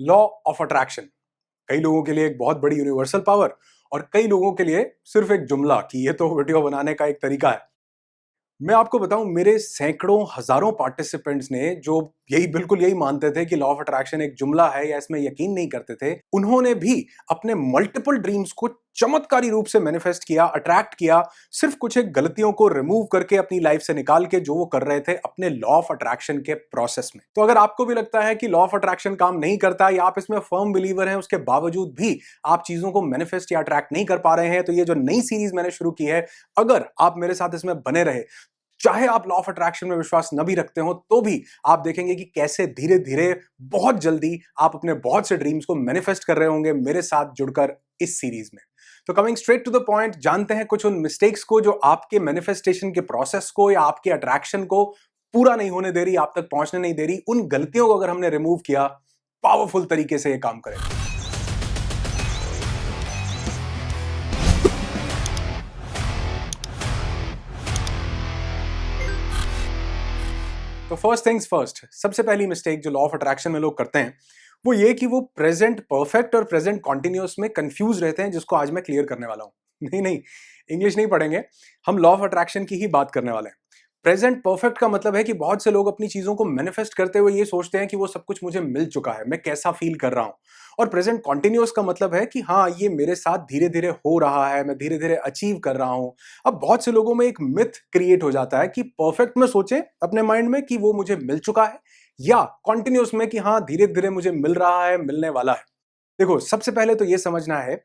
Law of attraction कई लोगों के लिए एक बहुत बड़ी यूनिवर्सल पावर और कई लोगों के लिए सिर्फ एक जुमला कि ये तो वीडियो बनाने का एक तरीका है। मैं आपको बताऊं, मेरे सैकड़ों हजारों पार्टिसिपेंट्स ने जो बिल्कुल यही मानते थे कि लॉ ऑफ अट्रैक्शन एक जुमला है या इसमें यकीन नहीं करते थे, उन्होंने भी अपने मल्टीपल ड्रीम्स को चमत्कारी रूप से मैनिफेस्ट किया, अट्रैक्ट किया, सिर्फ कुछ एक गलतियों को रिमूव करके अपनी लाइफ से निकाल के, जो वो कर रहे थे अपने लॉ ऑफ अट्रैक्शन के प्रोसेस में। तो अगर आपको भी लगता है कि लॉ ऑफ अट्रैक्शन काम नहीं करता या आप इसमें फर्म बिलीवर हैं, उसके बावजूद भी आप चीजों को मैनिफेस्ट या अट्रैक्ट नहीं कर पा रहे हैं, तो ये जो नई सीरीज मैंने शुरू की है, अगर आप मेरे साथ इसमें बने रहे, चाहे आप लॉ ऑफ अट्रैक्शन में विश्वास न भी रखते हो, तो भी आप देखेंगे कि कैसे धीरे धीरे बहुत जल्दी आप अपने बहुत से ड्रीम्स को मैनिफेस्ट कर रहे होंगे मेरे साथ जुड़कर इस सीरीज में। तो coming straight to the point, जानते हैं कुछ उन मिस्टेक्स को जो आपके मैनिफेस्टेशन के प्रोसेस को या आपके अट्रैक्शन को पूरा नहीं होने दे रही, आप तक पहुंचने नहीं दे रही। उन गलतियों को अगर हमने रिमूव किया, पावरफुल तरीके से ये काम करेगा। तो फर्स्ट थिंग्स फर्स्ट, सबसे पहली मिस्टेक जो लॉ ऑफ अट्रैक्शन में लोग करते हैं वो ये कि वो प्रेजेंट परफेक्ट और प्रेजेंट कॉन्टिन्यूअस में कंफ्यूज रहते हैं, जिसको आज मैं क्लियर करने वाला हूं। नहीं नहीं, इंग्लिश नहीं पढ़ेंगे, हम लॉ ऑफ अट्रैक्शन की ही बात करने वाले हैं। प्रेजेंट परफेक्ट का मतलब है कि बहुत से लोग अपनी चीजों को मैनिफेस्ट करते हुए ये सोचते हैं कि वो सब कुछ मुझे मिल चुका है, मैं कैसा फील कर रहा हूं। और प्रेजेंट कॉन्टिन्यूअस का मतलब है कि हाँ, ये मेरे साथ धीरे धीरे हो रहा है, मैं धीरे धीरे अचीव कर रहा हूं। अब बहुत से लोगों में एक मिथ क्रिएट हो जाता है कि परफेक्ट में सोचे अपने माइंड में कि वो मुझे मिल चुका है, या कॉन्टिन्यूअस में कि हाँ, धीरे धीरे मुझे मिल रहा है, मिलने वाला है। देखो, सबसे पहले तो ये समझना है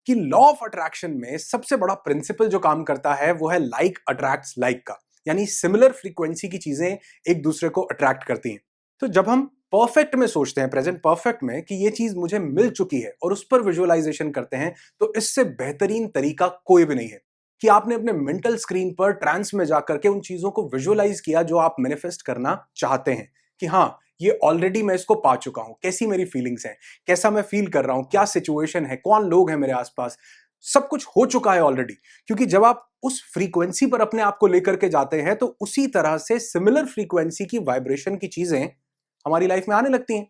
कि लॉ ऑफ अट्रैक्शन में सबसे बड़ा प्रिंसिपल जो काम करता है वो है लाइक अट्रैक्ट्स लाइक का, यानी सिमिलर फ्रीक्वेंसी की चीजें एक दूसरे को अट्रैक्ट करती हैं। तो जब हम परफेक्ट में सोचते हैं, प्रेजेंट परफेक्ट में, कि ये चीज मुझे मिल चुकी है और उस पर विजुअलाइजेशन करते हैं, तो इससे बेहतरीन तरीका कोई भी नहीं है कि आपने अपने मेंटल स्क्रीन पर ट्रांस में जाकर के उन चीजों को विजुअलाइज किया जो आप मैनिफेस्ट करना चाहते हैं, कि हाँ, ये ऑलरेडी मैं इसको पा चुका हूं, कैसी मेरी फीलिंग्स हैं, कैसा मैं फील कर रहा हूं, क्या सिचुएशन है, कौन लोग हैं मेरे आसपास, सब कुछ हो चुका है ऑलरेडी। क्योंकि जब आप उस फ्रीक्वेंसी पर अपने आप को लेकर के जाते हैं, तो उसी तरह से सिमिलर फ्रीक्वेंसी की वाइब्रेशन की चीजें हमारी लाइफ में आने लगती हैं।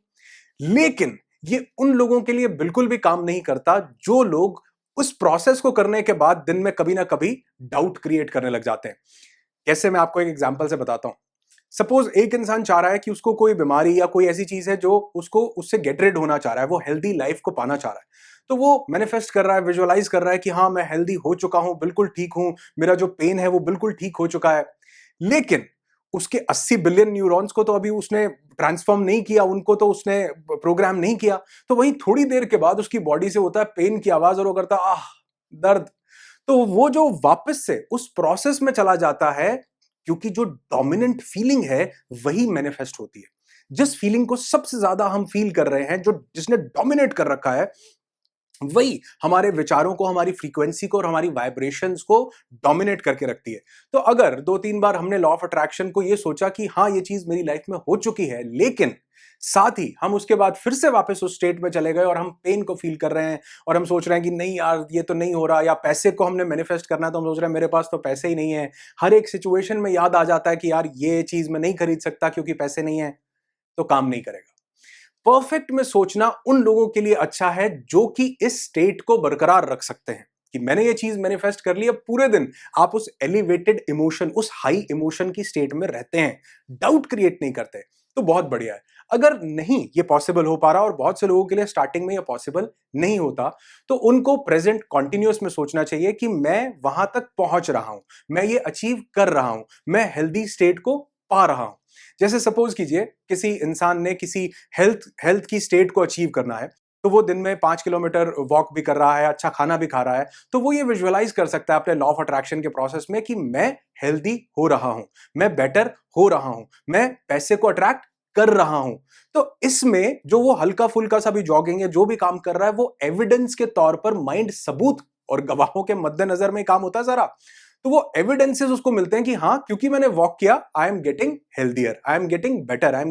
लेकिन ये उन लोगों के लिए बिल्कुल भी काम नहीं करता जो लोग उस प्रोसेस को करने के बाद दिन में कभी ना कभी डाउट क्रिएट करने लग जाते हैं। कैसे, मैं आपको एक एग्जांपल से बताता हूं। सपोज एक इंसान चाह रहा है कि उसको कोई बीमारी या कोई ऐसी चीज है जो उसको उससे गेट रेड होना चाह रहा है, वो हेल्दी लाइफ को पाना चाह रहा है। तो वो मैनिफेस्ट कर रहा है, विजुअलाइज कर रहा है कि हाँ, मैं हेल्दी हो चुका हूं, बिल्कुल ठीक हूं, मेरा जो पेन है वो बिल्कुल ठीक हो चुका है। लेकिन उसके 80 बिलियन न्यूरॉन्स को तो अभी उसने ट्रांसफॉर्म नहीं किया, उनको तो उसने प्रोग्राम नहीं किया। तो वहीं थोड़ी देर के बाद उसकी बॉडी से होता है पेन की आवाज और वो करता है आह, दर्द। तो वो जो वापस से उस प्रोसेस में चला जाता है, क्योंकि जो डोमिनेंट फीलिंग है वही मैनिफेस्ट होती है। जिस फीलिंग को सबसे ज्यादा हम फील कर रहे हैं, जो जिसने डोमिनेट कर रखा है, वही हमारे विचारों को, हमारी फ्रीक्वेंसी को और हमारी वाइब्रेशंस को डोमिनेट करके रखती है। तो अगर 2-3 बार हमने लॉ ऑफ अट्रैक्शन को ये सोचा कि हाँ, ये चीज मेरी लाइफ में हो चुकी है, लेकिन साथ ही हम उसके बाद फिर से वापस उस स्टेट में चले गए और हम पेन को फील कर रहे हैं और हम सोच रहे हैं कि नहीं यार, ये तो नहीं हो रहा, या पैसे को हमने मैनिफेस्ट करना है तो हम सोच रहे हैं मेरे पास तो पैसे ही नहीं है। हर एक सिचुएशन में याद आ जाता है कि यार, ये चीज मैं नहीं खरीद सकता क्योंकि पैसे नहीं है, तो काम नहीं करेगा। परफेक्ट में सोचना उन लोगों के लिए अच्छा है जो कि इस स्टेट को बरकरार रख सकते हैं कि मैंने ये चीज मैनिफेस्ट कर ली। अब पूरे दिन आप उस एलिवेटेड इमोशन, उस हाई इमोशन की स्टेट में रहते हैं, डाउट क्रिएट नहीं करते, तो बहुत बढ़िया है। अगर नहीं ये पॉसिबल हो पा रहा, और बहुत से लोगों के लिए स्टार्टिंग में ये पॉसिबल नहीं होता, तो उनको प्रेजेंट कॉन्टिन्यूअस में सोचना चाहिए कि मैं वहां तक पहुंच रहा हूं, मैं ये अचीव कर रहा हूं, मैं हेल्दी स्टेट को पा रहा हूं। जैसे सपोज कीजिए किसी इंसान ने किसी हेल्थ हेल्थ की स्टेट को अचीव करना है, तो वो दिन में 5 किलोमीटर वॉक भी कर रहा है, अच्छा खाना भी खा रहा है, तो वो ये विजुअलाइज कर सकता है अपने लॉ ऑफ अट्रैक्शन के प्रोसेस में कि मैं हेल्दी हो रहा हूं, मैं बेटर हो रहा हूं, मैं पैसे को अट्रैक्ट कर रहा हूं। तो इसमें जो वो हल्का फुल्का सा भी जॉगिंग है, जो भी काम कर रहा है, वो एविडेंस के तौर पर, माइंड सबूत और गवाहों के मद्देनजर में काम होता है सारा। तो वो एविडेंसेस उसको मिलते हैं कि हाँ, क्योंकि मैंने वॉक किया, I am getting healthier, I am getting better, I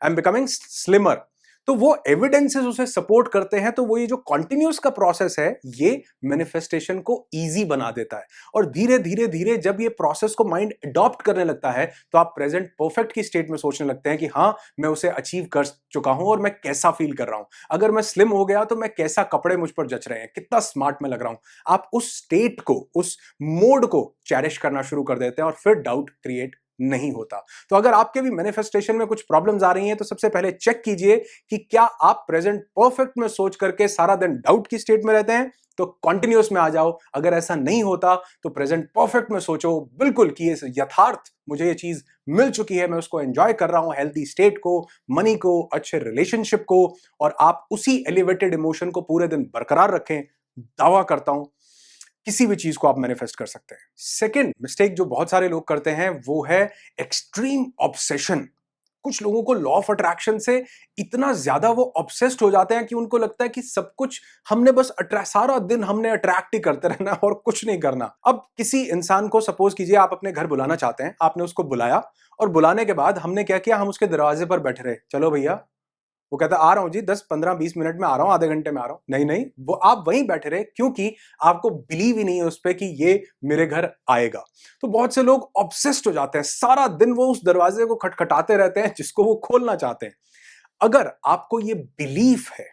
am becoming slimmer. तो वो एविडेंसेस उसे सपोर्ट करते हैं, तो वो ये जो कॉन्टिन्यूस का प्रोसेस है ये मैनिफेस्टेशन को इजी बना देता है। और धीरे धीरे धीरे जब ये प्रोसेस को माइंड अडॉप्ट करने लगता है तो आप प्रेजेंट परफेक्ट की स्टेट में सोचने लगते हैं कि हाँ, मैं उसे अचीव कर चुका हूं और मैं कैसा फील कर रहा हूं। अगर मैं स्लिम हो गया तो मैं कैसा कपड़े मुझ पर जच रहे हैं, कितना स्मार्ट मैं लग रहा हूं। आप उस स्टेट को, उस मोड को चेरिश करना शुरू कर देते हैं और फिर डाउट क्रिएट नहीं होता। तो अगर आपके भी मैनिफेस्टेशन में कुछ प्रॉब्लम्स आ रही हैं तो सबसे पहले चेक कीजिए कि क्या आप प्रेजेंट परफेक्ट में सोच करके सारा दिन डाउट की स्टेट में रहते हैं। तो कॉन्टिन्यूस में आ जाओ। अगर ऐसा नहीं होता तो प्रेजेंट परफेक्ट में सोचो बिल्कुल कि ये यथार्थ, मुझे ये चीज मिल चुकी है, मैं उसको एंजॉय कर रहा हूं, हेल्थी स्टेट को, मनी को, अच्छे रिलेशनशिप को, और आप उसी एलिवेटेड इमोशन को पूरे दिन बरकरार रखें। दावा करता हूं किसी भी चीज को आप मैनिफेस्ट कर सकते हैं। सेकंड मिस्टेक जो बहुत सारे लोग करते हैं वो है एक्सट्रीम ऑब्सेशन। कुछ लोगों को लॉ ऑफ अट्रैक्शन से इतना ज्यादा वो ऑब्सेस्ड हो जाते हैं कि उनको लगता है कि सब कुछ हमने बस सारा दिन हमने अट्रैक्ट ही करते रहना और कुछ नहीं करना। अब किसी इंसान को सपोज कीजिए आप अपने घर बुलाना चाहते हैं, आपने उसको बुलाया और बुलाने के बाद हमने क्या किया, हम उसके दरवाजे पर बैठे रहे, चलो भैया, वो कहता आ रहा हूं जी, 10 15 20 मिनट में आ रहा हूं, आधे घंटे में आ रहा हूं। नहीं नहीं, वो आप वहीं बैठे रहे क्योंकि आपको बिलीव ही नहीं है उस पर कि ये मेरे घर आएगा। तो बहुत से लोग ऑब्सेस्ड हो जाते हैं, सारा दिन वो उस दरवाजे को खटखटाते रहते हैं जिसको वो खोलना चाहते हैं। अगर आपको ये बिलीफ है,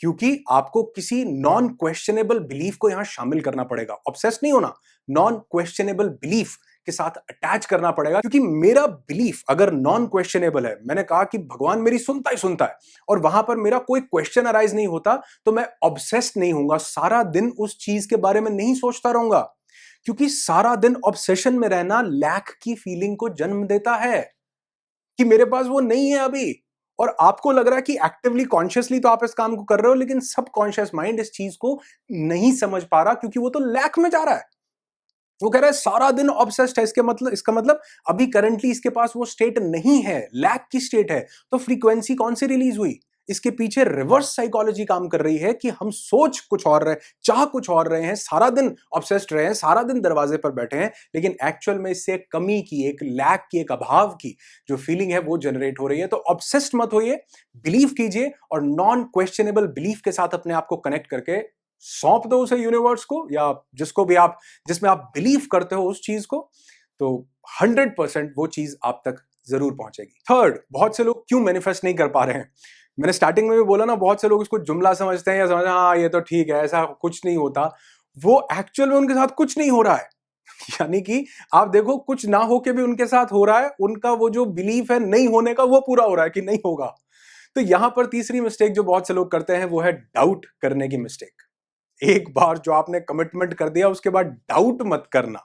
क्योंकि आपको किसी नॉन क्वेश्चनेबल बिलीफ को यहां शामिल करना पड़ेगा, ऑब्सेस नहीं होना, नॉन क्वेश्चनेबल बिलीफ के साथ अटैच करना पड़ेगा। क्योंकि मेरा बिलीफ अगर नॉन क्वेश्चनेबल है, मैंने कहा कि भगवान मेरी सुनता ही सुनता है और वहां पर मेरा कोई क्वेश्चन अराइज नहीं होता, तो मैं ऑब्सेस्ड नहीं होऊंगा, सारा दिन उस चीज के बारे में नहीं सोचता रहूंगा। क्योंकि सारा दिन ऑब्सेशन में रहना लैक की फीलिंग को जन्म देता है कि मेरे पास वो नहीं है अभी। और आपको लग रहा है कि एक्टिवली कॉन्शियसली तो आप इस काम को कर रहे हो, लेकिन सबकॉन्शियस माइंड इस चीज को नहीं समझ पा रहा क्योंकि वो तो लैक में जा रहा है। वो कह रहा है सारा दिन ऑब्सेस्ड है, इसका मतलब अभी करंटली इसके पास वो स्टेट नहीं है, लैक की स्टेट है। तो फ्रीक्वेंसी कौन सी रिलीज हुई? इसके पीछे रिवर्स साइकोलॉजी काम कर रही है कि हम सोच कुछ और रहे, चाह कुछ और रहे हैं, सारा दिन ऑब्सेस्ड रहे हैं, सारा दिन दरवाजे पर बैठे हैं, लेकिन एक्चुअल में इससे एक कमी की, एक लैक की, एक अभाव की जो फीलिंग है वो जनरेट हो रही है। तो ऑब्सेस्ड मत होइए, बिलीव कीजिए और नॉन क्वेश्चनेबल बिलीफ के साथ अपने आप को कनेक्ट करके सौंप दो उसे यूनिवर्स को, या जिसको भी आप, जिसमें आप बिलीव करते हो उस चीज को, तो 100% वो चीज आप तक जरूर पहुंचेगी। थर्ड, बहुत से लोग क्यों मैनिफेस्ट नहीं कर पा रहे हैं? मैंने स्टार्टिंग में भी बोला ना, बहुत से लोग इसको जुमला समझते हैं या समझते हैं हाँ ये तो ठीक है, ऐसा कुछ नहीं होता। वो एक्चुअल में उनके साथ कुछ नहीं हो रहा है। यानी कि आप देखो, कुछ ना हो के भी उनके साथ हो रहा है, उनका वो जो बिलीफ है नहीं होने का वो पूरा हो रहा है कि नहीं होगा। तो यहां पर तीसरी मिस्टेक जो बहुत से लोग करते हैं वो है डाउट करने की मिस्टेक। एक बार जो आपने कमिटमेंट कर दिया उसके बाद डाउट मत करना,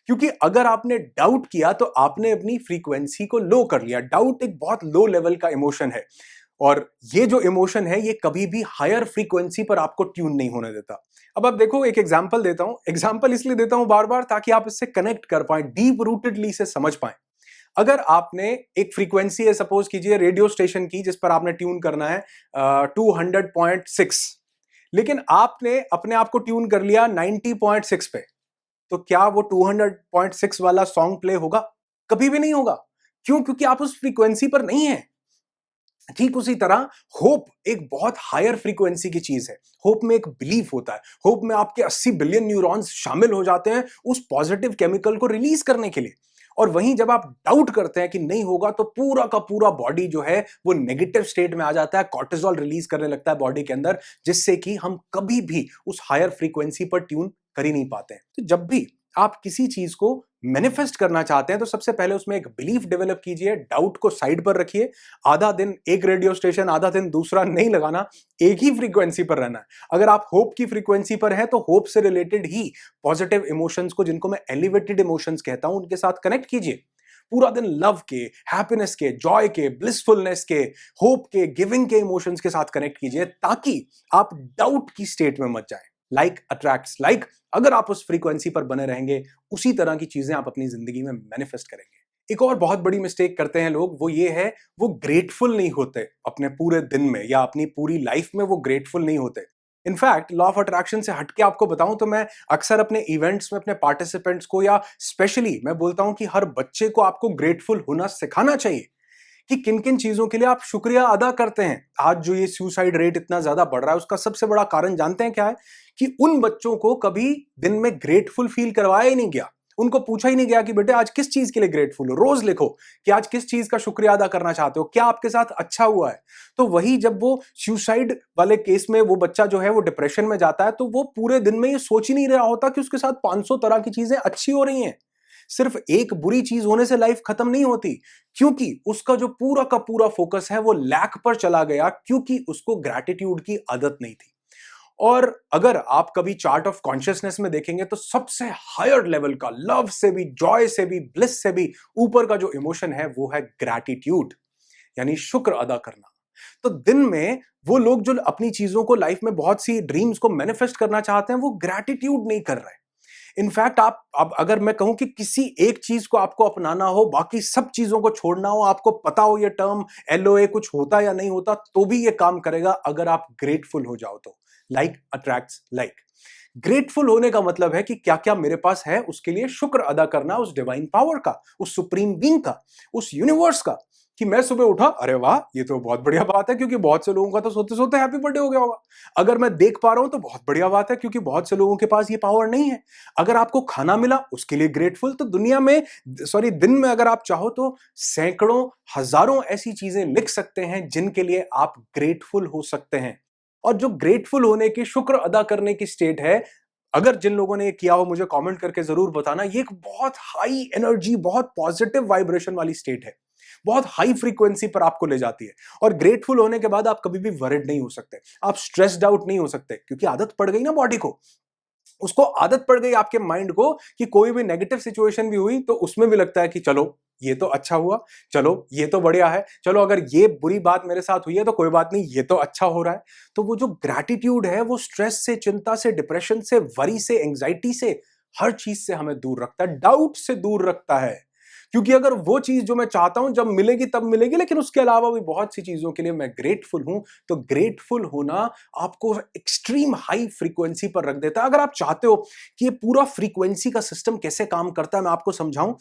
क्योंकि अगर आपने डाउट किया तो आपने अपनी फ्रीक्वेंसी को लो कर लिया। डाउट एक बहुत लो लेवल का इमोशन है और ये जो इमोशन है ये कभी भी हायर फ्रीक्वेंसी पर आपको ट्यून नहीं होने देता। अब आप देखो, एक एग्जांपल देता हूं, एग्जांपल इसलिए देता हूं बार बार ताकि आप इससे कनेक्ट कर पाए, डीप रूटेडली से समझ पाए। अगर आपने एक फ्रीक्वेंसी है, सपोज कीजिए रेडियो स्टेशन की, जिस पर आपने ट्यून करना है 200.6, लेकिन आपने अपने आप को ट्यून कर लिया 90.6 पे, तो क्या वो 200.6 वाला सॉन्ग प्ले होगा? कभी भी नहीं होगा। क्यों? क्योंकि आप उस फ्रीक्वेंसी पर नहीं है। ठीक उसी तरह होप एक बहुत हायर फ्रीक्वेंसी की चीज है। होप में एक बिलीफ होता है, होप में आपके 80 बिलियन न्यूरॉन्स शामिल हो जाते हैं उस पॉजिटिव केमिकल को रिलीज करने के लिए। और वहीं जब आप डाउट करते हैं कि नहीं होगा, तो पूरा का पूरा बॉडी जो है वो नेगेटिव स्टेट में आ जाता है, कॉर्टिसोल रिलीज करने लगता है बॉडी के अंदर, जिससे कि हम कभी भी उस हायर फ्रीक्वेंसी पर ट्यून कर ही नहीं पाते हैं। तो जब भी आप किसी चीज को मैनिफेस्ट करना चाहते हैं तो सबसे पहले उसमें एक बिलीफ डेवलप कीजिए, डाउट को साइड पर रखिए। आधा दिन एक रेडियो स्टेशन, आधा दिन दूसरा नहीं लगाना, एक ही फ्रीक्वेंसी पर रहना है। अगर आप होप की फ्रीक्वेंसी पर हैं तो होप से रिलेटेड ही पॉजिटिव इमोशंस को, जिनको मैं एलिवेटेड इमोशंस कहता हूं, उनके साथ कनेक्ट कीजिए। पूरा दिन लव के, हैप्पीनेस के, जॉय के, ब्लिसफुलनेस के, होप के, गिविंग के इमोशंस के साथ कनेक्ट कीजिए, ताकि आप डाउट की स्टेट में मत जाएं। Like attracts like. अगर आप उस फ्रीक्वेंसी पर बने रहेंगे, उसी तरह की चीजें आप अपनी जिंदगी में मैनिफेस्ट करेंगे। एक और बहुत बड़ी मिस्टेक करते हैं लोग, वो ये है, वो ग्रेटफुल नहीं होते अपने पूरे दिन में या अपनी पूरी लाइफ में, वो ग्रेटफुल नहीं होते। इनफैक्ट लॉ ऑफ अट्रैक्शन से हटके आपको बताऊं तो मैं अक्सर अपने इवेंट्स में अपने पार्टिसिपेंट्स को, या स्पेशली मैं बोलता हूं कि हर बच्चे को आपको ग्रेटफुल होना सिखाना चाहिए। कि किन किन चीजों के लिए आप शुक्रिया अदा करते हैं। आज जो ये सुसाइड रेट इतना ज्यादा बढ़ रहा है उसका सबसे बड़ा कारण जानते हैं क्या है? कि उन बच्चों को कभी दिन में ग्रेटफुल फील करवाया ही नहीं गया, उनको पूछा ही नहीं गया कि बेटे आज किस चीज के लिए ग्रेटफुल हो। रोज लिखो कि आज किस चीज का शुक्रिया अदा करना चाहते हो, क्या आपके साथ अच्छा हुआ है। तो वही जब वो सुसाइड वाले केस में वो बच्चा जो है वो डिप्रेशन में जाता है, तो वो पूरे दिन में ये सोच ही नहीं रहा होता कि उसके साथ 500 तरह की चीजें अच्छी हो रही हैं। सिर्फ एक बुरी चीज होने से लाइफ खत्म नहीं होती, क्योंकि उसका जो पूरा का पूरा फोकस है वो लैक पर चला गया, क्योंकि उसको ग्रैटिट्यूड की आदत नहीं थी। और अगर आप कभी चार्ट ऑफ कॉन्शियसनेस में देखेंगे तो सबसे हायर लेवल का, लव से भी, जॉय से भी, ब्लिस से भी ऊपर का जो इमोशन है वो है ग्रैटिट्यूड, यानी शुक्र अदा करना। तो दिन में वो लोग जो अपनी चीजों को, लाइफ में बहुत सी ड्रीम्स को मैनिफेस्ट करना चाहते हैं, वो ग्रैटिट्यूड नहीं कर रहे। इनफैक्ट आप, अब अगर मैं कहूं कि किसी एक चीज को आपको अपनाना हो, बाकी सब चीजों को छोड़ना हो, आपको पता हो ये टर्म LOA कुछ होता या नहीं होता, तो भी ये काम करेगा अगर आप ग्रेटफुल हो जाओ तो। Like attracts like. ग्रेटफुल होने का मतलब है कि क्या क्या मेरे पास है उसके लिए शुक्र अदा करना, उस डिवाइन पावर का, उस सुप्रीम बीइंग का, उस यूनिवर्स का। कि मैं सुबह उठा, अरे वाह ये तो बहुत बढ़िया बात है, क्योंकि बहुत से लोगों का तो सोते सोते हैप्पी बर्थडे हो गया होगा। अगर मैं देख पा रहा हूं तो बहुत बढ़िया बात है, क्योंकि बहुत से लोगों के पास ये पावर नहीं है। अगर आपको खाना मिला उसके लिए ग्रेटफुल। तो दुनिया में, सॉरी, दिन में अगर आप चाहो तो सैकड़ों, हजारों ऐसी चीजें लिख सकते हैं जिनके लिए आप ग्रेटफुल हो सकते हैं। और जो ग्रेटफुल होने की, शुक्र अदा करने की स्टेट है, अगर जिन लोगों ने ये किया हो मुझे कमेंट करके जरूर बताना। ये एक बहुत हाई एनर्जी, बहुत पॉजिटिव वाइब्रेशन वाली स्टेट है, बहुत हाई फ्रीक्वेंसी पर आपको ले जाती है। और ग्रेटफुल होने के बाद आप कभी भी वरिड नहीं हो सकते, आप स्ट्रेस्ड आउट नहीं हो सकते, क्योंकि आदत पड़ गई ना बॉडी को, उसको आदत पड़ गई आपके माइंड को कि कोई भी नेगेटिव सिचुएशन भी हुई तो उसमें भी लगता है कि चलो ये तो अच्छा हुआ, चलो ये तो बढ़िया है, चलो अगर ये बुरी बात मेरे साथ हुई है तो कोई बात नहीं, ये तो अच्छा हो रहा है। तो वो जो ग्रैटिट्यूड है वो स्ट्रेस से, चिंता से, डिप्रेशन से, वरी से, एंग्जाइटी से, हर चीज से हमें दूर रखता है, डाउट से दूर रखता है। क्योंकि अगर वो चीज जो मैं चाहता हूं जब मिलेगी तब मिलेगी, लेकिन उसके अलावा भी बहुत सी चीजों के लिए मैं ग्रेटफुल हूं, तो ग्रेटफुल होना आपको एक्सट्रीम हाई फ्रीक्वेंसी पर रख देता है। अगर आप चाहते हो कि ये पूरा फ्रीक्वेंसी का सिस्टम कैसे काम करता है मैं आपको समझाऊं,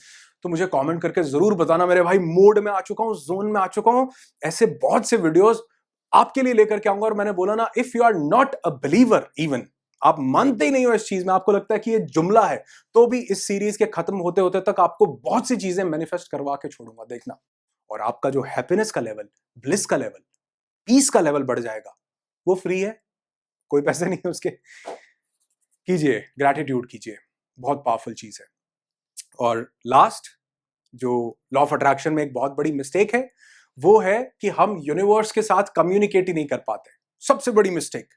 तो मुझे कमेंट करके जरूर बताना मेरे भाई। मोड में आ चुका हूं, जोन में आ चुका हूं, ऐसे बहुत से वीडियोस आपके लिए लेकर के आऊंगा। और मैंने बोला ना, if you are not a believer, even आप मानते ही नहीं हो इस चीज में, आपको लगता है कि ये जुमला है, तो भी इस सीरीज के खत्म होते होते तक आपको बहुत सी चीजें मैनिफेस्ट करवा के छोड़ूंगा, देखना। और आपका जो हैप्पीनेस का लेवल, ब्लिस का लेवल, पीस का लेवल बढ़ जाएगा। वो फ्री है, कोई पैसे नहीं है उसके। कीजिए, ग्रैटिट्यूड कीजिए, बहुत पावरफुल चीज है। और लास्ट, जो लॉ ऑफ अट्रैक्शन में एक बहुत बड़ी मिस्टेक है, वो है कि हम यूनिवर्स के साथ कम्युनिकेट ही नहीं कर पाते। सबसे बड़ी मिस्टेक,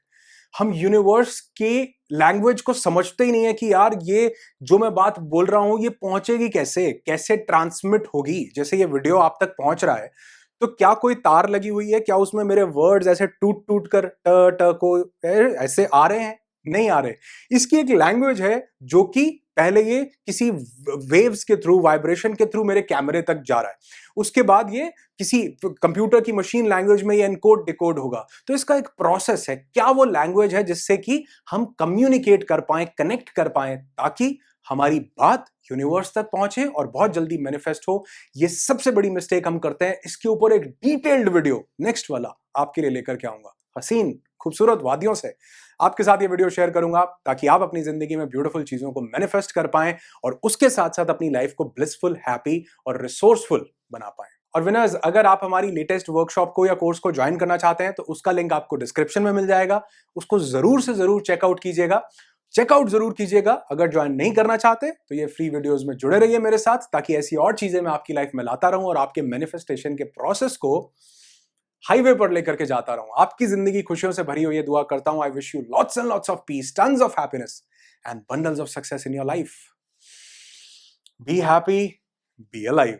हम यूनिवर्स के लैंग्वेज को समझते ही नहीं है कि यार ये जो मैं बात बोल रहा हूं ये पहुंचेगी कैसे, कैसे ट्रांसमिट होगी। जैसे ये वीडियो आप तक पहुंच रहा है, तो क्या कोई तार लगी हुई है? क्या उसमें मेरे वर्ड्स ऐसे टूट टूट कर ट ट को ऐसे आ रहे हैं? नहीं आ रहे। इसकी एक लैंग्वेज है जो कि पहले ये किसी वेव्स के थ्रू, वाइब्रेशन के थ्रू मेरे कैमरे तक जा रहा है, उसके बाद ये किसी कंप्यूटर की मशीन लैंग्वेज में ये एनकोड डिकोड होगा। तो इसका एक प्रोसेस है। क्या वो लैंग्वेज है जिससे कि हम कम्युनिकेट कर पाए, कनेक्ट कर पाए, ताकि हमारी बात यूनिवर्स तक पहुंचे और बहुत जल्दी मैनिफेस्ट हो। ये सबसे बड़ी मिस्टेक हम करते हैं। इसके ऊपर एक डिटेल्ड वीडियो नेक्स्ट वाला आपके लिए लेकर के आऊंगा, हसीन खूबसूरत वादियों से आपके साथ ये वीडियो शेयर करूंगा, ताकि आप अपनी जिंदगी में ब्यूटीफुल चीजों को मैनिफेस्ट कर पाएं और उसके साथ साथ अपनी लाइफ को ब्लिसफुल, हैप्पी और रिसोर्सफुल बना पाएं। और विनर्स, अगर आप हमारी लेटेस्ट वर्कशॉप को या कोर्स को ज्वाइन करना चाहते हैं तो उसका लिंक आपको डिस्क्रिप्शन में मिल जाएगा। उसको जरूर से जरूर चेकआउट कीजिएगा, चेकआउट जरूर कीजिएगा। अगर ज्वाइन नहीं करना चाहते तो ये फ्री वीडियोस में जुड़े रहिए मेरे साथ, ताकि ऐसी और चीजें मैं आपकी लाइफ में लाता रहूं और आपके मैनिफेस्टेशन के प्रोसेस को हाईवे पर लेकर के जाता रहूं। आपकी जिंदगी खुशियों से भरी हुई दुआ करता हूं। I wish you lots and lots of peace, tons of happiness and bundles of success in your life. Be happy, be alive.